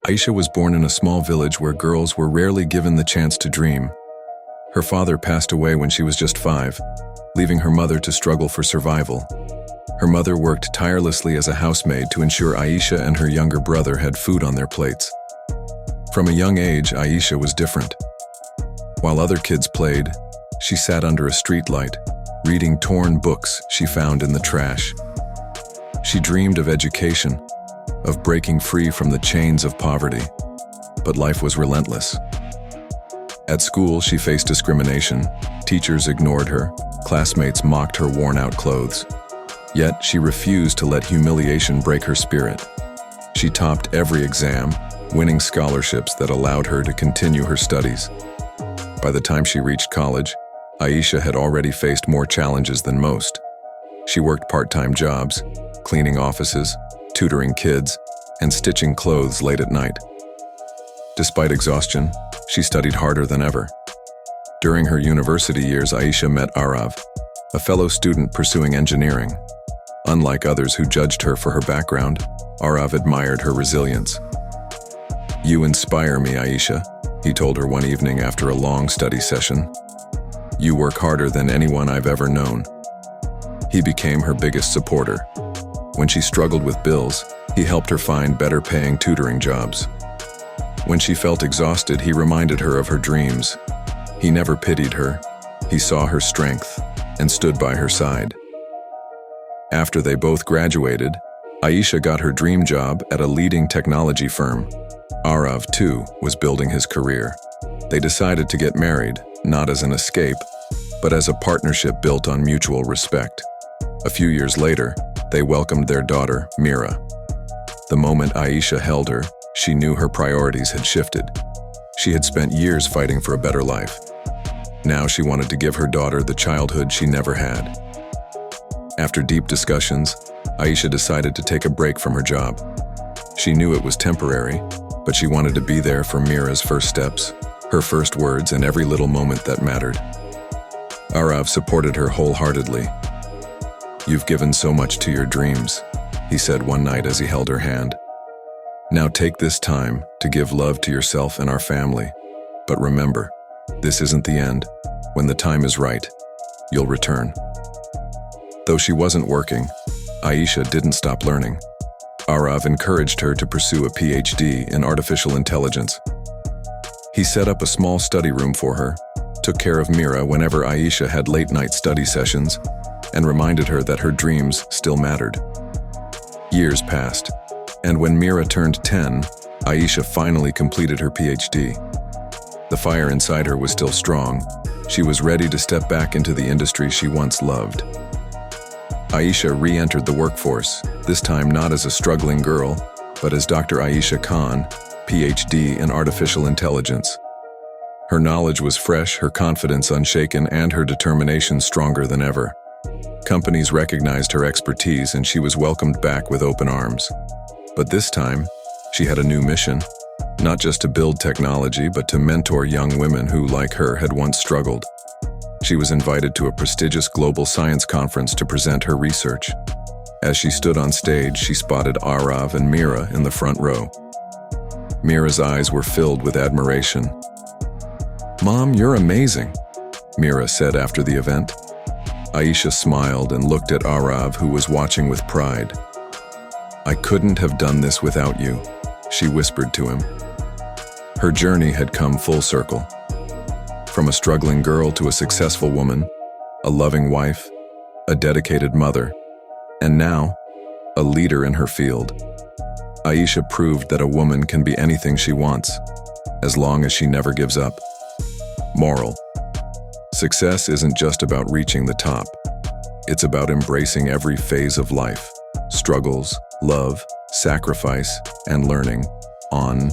Aisha was born in a small village where girls were rarely given the chance to dream. Her father passed away when she was just 5, leaving her mother to struggle for survival. Her mother worked tirelessly as a housemaid to ensure Aisha and her younger brother had food on their plates. From a young age, Aisha was different. While other kids played, she sat under a streetlight, reading torn books she found in the trash. She dreamed of education, of breaking free from the chains of poverty, but life was relentless. At school, she faced discrimination. Teachers ignored her, classmates mocked her worn-out clothes. Yet, she refused to let humiliation break her spirit. She topped every exam, winning scholarships that allowed her to continue her studies. By the time she reached college, Aisha had already faced more challenges than most. She worked part-time jobs, cleaning offices, tutoring kids, and stitching clothes late at night. Despite exhaustion, she studied harder than ever. During her university years, Aisha met Aarav, a fellow student pursuing engineering. Unlike others who judged her for her background, Aarav admired her resilience. "You inspire me, Aisha," he told her one evening after a long study session. "You work harder than anyone I've ever known." He became her biggest supporter. When she struggled with bills, he helped her find better-paying tutoring jobs. When she felt exhausted, he reminded her of her dreams. He never pitied her. He saw her strength and stood by her side. After they both graduated, Aisha got her dream job at a leading technology firm. Aarav, too, was building his career. They decided to get married, not as an escape, but as a partnership built on mutual respect. A few years later, they welcomed their daughter, Meera. The moment Aisha held her, she knew her priorities had shifted. She had spent years fighting for a better life. Now she wanted to give her daughter the childhood she never had. After deep discussions, Aisha decided to take a break from her job. She knew it was temporary, but she wanted to be there for Meera's first steps, her first words, and every little moment that mattered. Aarav supported her wholeheartedly. "You've given so much to your dreams," he said one night as he held her hand. "Now take this time to give love to yourself and our family. But remember, this isn't the end. When the time is right, you'll return." Though she wasn't working, Aisha didn't stop learning. Aarav encouraged her to pursue a PhD in artificial intelligence. He set up a small study room for her, took care of Meera whenever Aisha had late-night study sessions, and reminded her that her dreams still mattered. Years passed, and when Meera turned 10, Aisha finally completed her PhD. The fire inside her was still strong. She was ready to step back into the industry she once loved. Aisha re-entered the workforce, this time not as a struggling girl, but as Dr. Aisha Khan, PhD in artificial intelligence. Her knowledge was fresh, her confidence unshaken, and her determination stronger than ever. Companies recognized her expertise and she was welcomed back with open arms. But this time, she had a new mission, not just to build technology, but to mentor young women who, like her, had once struggled. She was invited to a prestigious global science conference to present her research. As she stood on stage, she spotted Aarav and Meera in the front row. Meera's eyes were filled with admiration. "Mom, you're amazing," Meera said after the event. Aisha smiled and looked at Aarav, who was watching with pride. "I couldn't have done this without you," she whispered to him. Her journey had come full circle. From a struggling girl to a successful woman, a loving wife, a dedicated mother, and now, a leader in her field. Aisha proved that a woman can be anything she wants, as long as she never gives up. Moral: success isn't just about reaching the top. It's about embracing every phase of life, struggles, love, sacrifice, and learning on